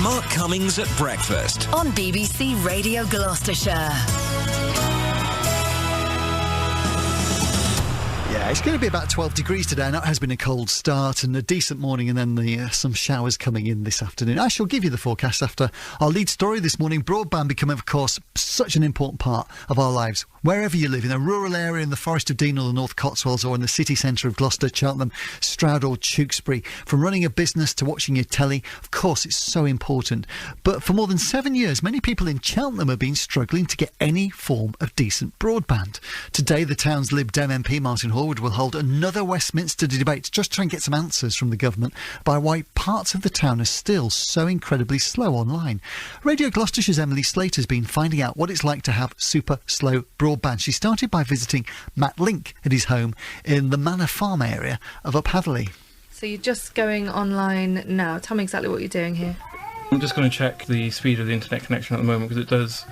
Mark Cummings at breakfast on BBC Radio Gloucestershire. Yeah, it's going to be about 12 degrees today, and that has been a cold start and a decent morning, and then some showers coming in this afternoon. I shall give you the forecast after our lead story this morning. Broadband becoming, of course, such an important part of our lives. Wherever you live, in a rural area in the Forest of Dean or the North Cotswolds, or in the city centre of Gloucester, Cheltenham, Stroud or Tewkesbury, from running a business to watching your telly, of course it's so important. But for more than 7 years, many people in Cheltenham have been struggling to get any form of decent broadband. Today, the town's Lib Dem MP, Martin Horwood, will hold another Westminster debate to just try and get some answers from the government by why parts of the town are still so incredibly slow online. Radio Gloucestershire's Emily Slater has been finding out what it's like to have super slow broadband. She started by visiting Matt Link at his home in the Manor Farm area of Up Hatherley. So you're just going online now. Tell me exactly what you're doing here. I'm just going to check the speed of the internet connection at the moment, because it does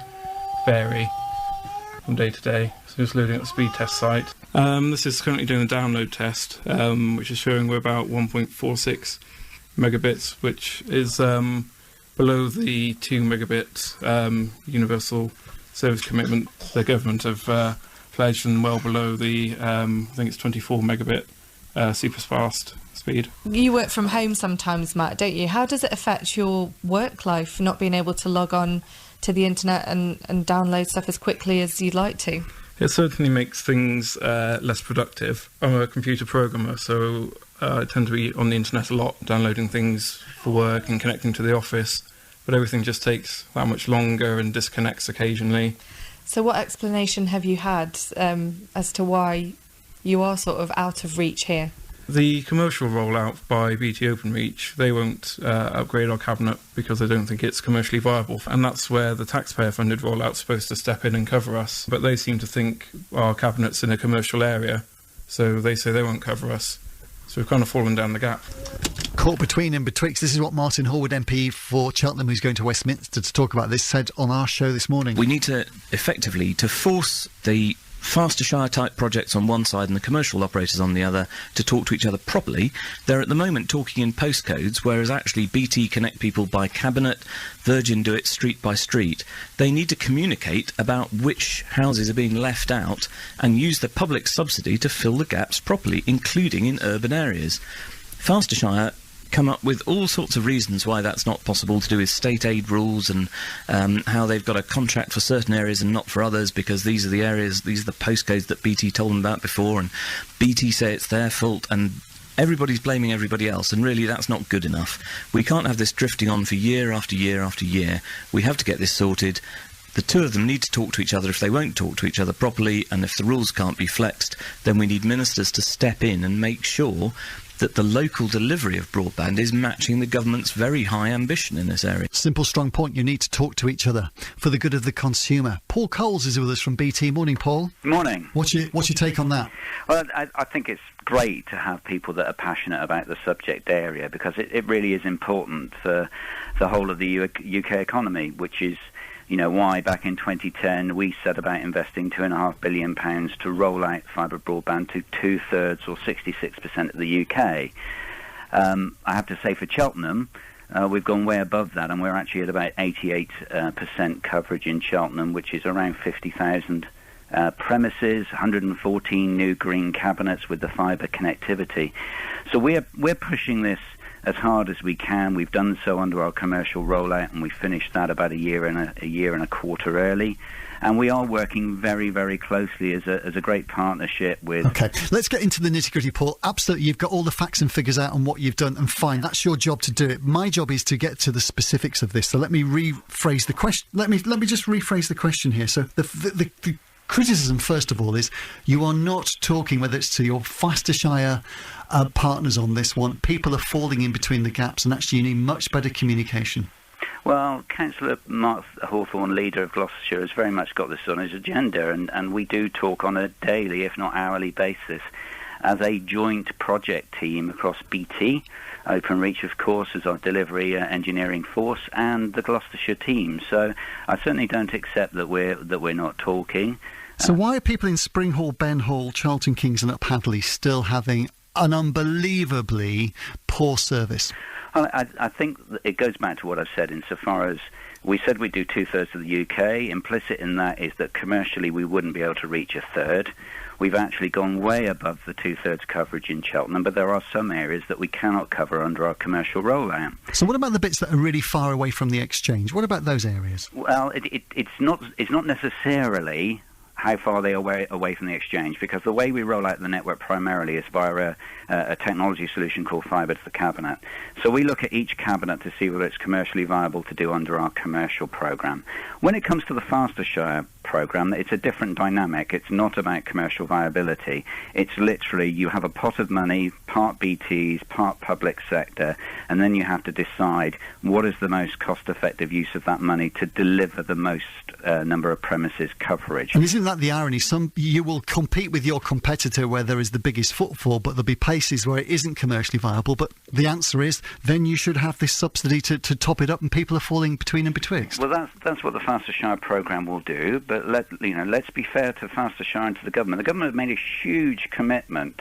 vary from day to day. So just loading up the speed test site. This is currently doing a download test, which is showing we're about 1.46 megabits, which is below the 2 megabit universal service commitment the government have pledged, and well below the, I think it's 24 megabit super fast speed. You work from home sometimes, Matt, don't you? How does it affect your work life, not being able to log on to the internet and download stuff as quickly as you'd like to? It certainly makes things less productive. I'm a computer programmer, so I tend to be on the internet a lot, downloading things for work and connecting to the office, but everything just takes that much longer and disconnects occasionally. So what explanation have you had as to why you are sort of out of reach here? The commercial rollout by BT Openreach, they won't upgrade our cabinet because they don't think it's commercially viable. And that's where the taxpayer-funded rollout's supposed to step in and cover us. But they seem to think our cabinet's in a commercial area, so they say they won't cover us. So we've kind of fallen down the gap. Caught between and betwixt. This is what Martin Horwood MP for Cheltenham, who's going to Westminster to talk about this, said on our show this morning. We need to effectively to force the Fastershire type projects on one side and the commercial operators on the other to talk to each other properly. They're at the moment talking in postcodes, whereas actually BT connect people by cabinet, Virgin do it street by street. They need to communicate about which houses are being left out and use the public subsidy to fill the gaps properly, including in urban areas. Fastershire come up with all sorts of reasons why that's not possible, to do with state aid rules and how they've got a contract for certain areas and not for others because these are the areas, these are the postcodes that BT told them about before, and BT say it's their fault, and everybody's blaming everybody else, and really that's not good enough. We can't have this drifting on for year after year after year. We have to get this sorted. The two of them need to talk to each other if they won't talk to each other properly, and if the rules can't be flexed, then we need ministers to step in and make sure that the local delivery of broadband is matching the government's very high ambition in this area. Simple, strong point. You need to talk to each other for the good of the consumer. Paul Coles is with us from BT. Morning, Paul. Morning. What's your take on that? Well, I think it's great to have people that are passionate about the subject area, because it really is important for the whole of the UK economy, which is, you know, why back in 2010 we set about investing £2.5 billion to roll out fibre broadband to 2/3 or 66% of the UK. I have to say for Cheltenham, we've gone way above that, and we're actually at about 88% coverage in Cheltenham, which is around 50,000 premises, 114 new green cabinets with the fibre connectivity. So we're pushing this as hard as we can. We've done so under our commercial rollout, and we finished that about a year and a quarter early. And we are working very, very closely as a great partnership with... OK, let's get into the nitty-gritty, Paul. Absolutely, you've got all the facts and figures out on what you've done, and fine, that's your job to do it. My job is to get to the specifics of this. So let me rephrase the question. Let me just rephrase the question here. So the criticism, first of all, is you are not talking, whether it's to your Fastershire partners on this one, people are falling in between the gaps, and actually you need much better communication. Well, Councillor Mark Hawthorne, leader of Gloucestershire, has very much got this on his agenda, and we do talk on a daily, if not hourly basis, as a joint project team across BT, Openreach, of course, as our delivery engineering force, and the Gloucestershire team. So I certainly don't accept that we're not talking. So why are people in Springhall, Ben Hall, Charlton Kings and Up Hadley still having an unbelievably poor service? Well, I think it goes back to what I've said insofar as we said we'd do 2/3 of the UK. Implicit in that is that commercially we wouldn't be able to reach 1/3. We've actually gone way above the 2/3 coverage in Cheltenham, but there are some areas that we cannot cover under our commercial rollout. So what about the bits that are really far away from the exchange? What about those areas? Well, it's not necessarily how far they are away from the exchange, because the way we roll out the network primarily is via a technology solution called fibre to the cabinet. So we look at each cabinet to see whether it's commercially viable to do under our commercial programme. When it comes to the Fastershire programme, it's a different dynamic. It's not about commercial viability. It's literally you have a pot of money, part BTs, part public sector, and then you have to decide what is the most cost-effective use of that money to deliver the most number of premises coverage. And isn't that the irony? You will compete with your competitor where there is the biggest footfall, but there'll be places where it isn't commercially viable. But the answer is then you should have this subsidy to top it up, and people are falling between and betwixt. Well, that's what the Fastershire programme will do. But let's be fair to Fastershire and to the government. The government have made a huge commitment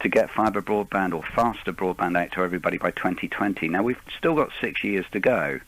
to get fibre broadband or faster broadband out to everybody by 2020. Now, we've still got 6 years to go.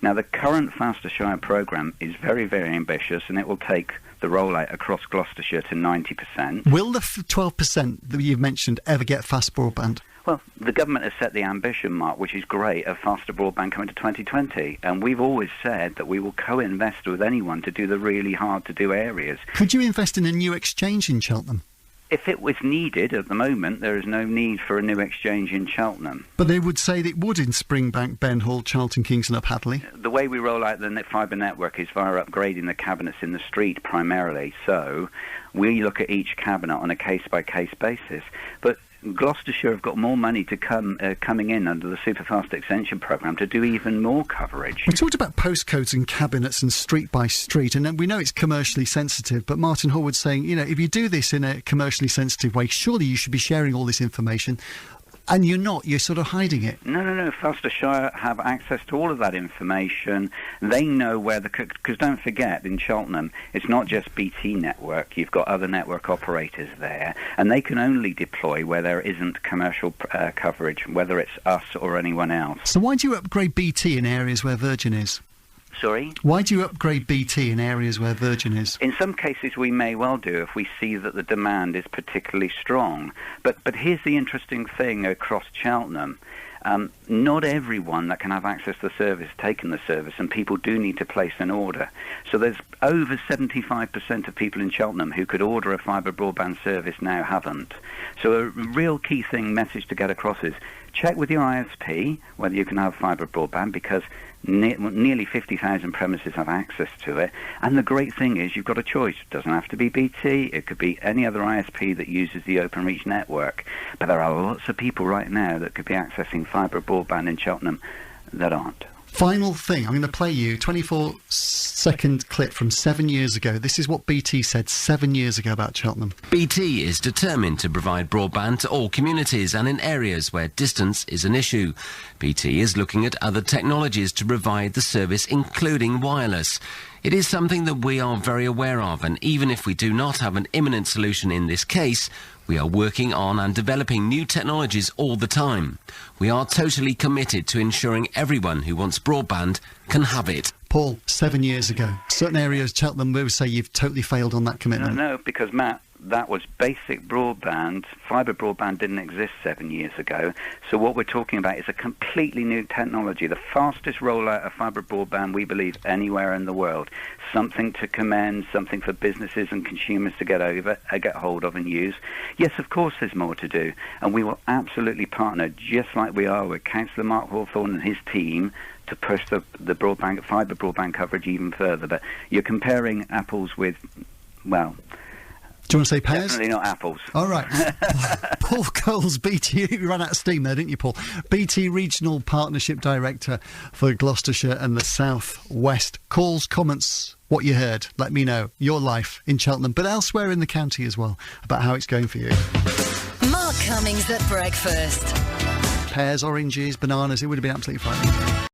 Now, the current Fastershire programme is very, very ambitious, and it will take the rollout across Gloucestershire to 90%. Will the 12% that you've mentioned ever get fast broadband? Well, the government has set the ambition mark, which is great, of faster broadband coming to 2020. And we've always said that we will co-invest with anyone to do the really hard-to-do areas. Could you invest in a new exchange in Cheltenham? If it was needed, at the moment, there is no need for a new exchange in Cheltenham. But they would say that it would in Springbank, Ben Hall, Charlton, Kingston, Up Hadley. The way we roll out the fibre network is via upgrading the cabinets in the street primarily. So we look at each cabinet on a case-by-case basis. But Gloucestershire have got more money to coming in under the Superfast Extension programme to do even more coverage. We talked about postcodes and cabinets and street by street, and we know it's commercially sensitive, but Martin Horwood saying, if you do this in a commercially sensitive way, surely you should be sharing all this information. And you're not. You're sort of hiding it. No. Fastershire have access to all of that information. They know where because don't forget, in Cheltenham, it's not just BT network. You've got other network operators there, and they can only deploy where there isn't commercial coverage, whether it's us or anyone else. So why do you upgrade BT in areas where Virgin is? Sorry? Why do you upgrade BT in areas where Virgin is? In some cases we may well do if we see that the demand is particularly strong. But here's the interesting thing across Cheltenham. Not everyone that can have access to the service has taken the service, and people do need to place an order. So there's over 75% of people in Cheltenham who could order a fibre broadband service now haven't. So a real key message to get across is check with your ISP whether you can have fibre broadband, because nearly 50,000 premises have access to it. And the great thing is you've got a choice. It doesn't have to be BT. It could be any other ISP that uses the Openreach network. But there are lots of people right now that could be accessing fibre broadband in Cheltenham that aren't. Final thing, I'm going to play you a 24-second clip from 7 years ago. This is what BT said 7 years ago about Cheltenham. BT is determined to provide broadband to all communities and in areas where distance is an issue. BT is looking at other technologies to provide the service, including wireless. It is something that we are very aware of, and even if we do not have an imminent solution in this case, we are working on and developing new technologies all the time. We are totally committed to ensuring everyone who wants broadband can have it. Paul, 7 years ago, certain areas, Cheltenham, we would say you've totally failed on that commitment. No, because Matt, that was basic broadband. Fibre broadband didn't exist 7 years ago. So what we're talking about is a completely new technology, the fastest rollout of fibre broadband, we believe, anywhere in the world. Something to commend, something for businesses and consumers to get hold of and use. Yes, of course there's more to do, and we will absolutely partner, just like we are with Councillor Mark Hawthorne and his team, to push the fibre broadband coverage even further. But you're comparing apples with, well, do you want to say pears? Definitely not apples. All right. Paul Coles, BT, you ran out of steam there, didn't you, Paul? BT Regional Partnership Director for Gloucestershire and the South West. Calls, comments, what you heard. Let me know your life in Cheltenham, but elsewhere in the county as well, about how it's going for you. Mark Cummings at breakfast. Pears, oranges, bananas, it would have been absolutely fine.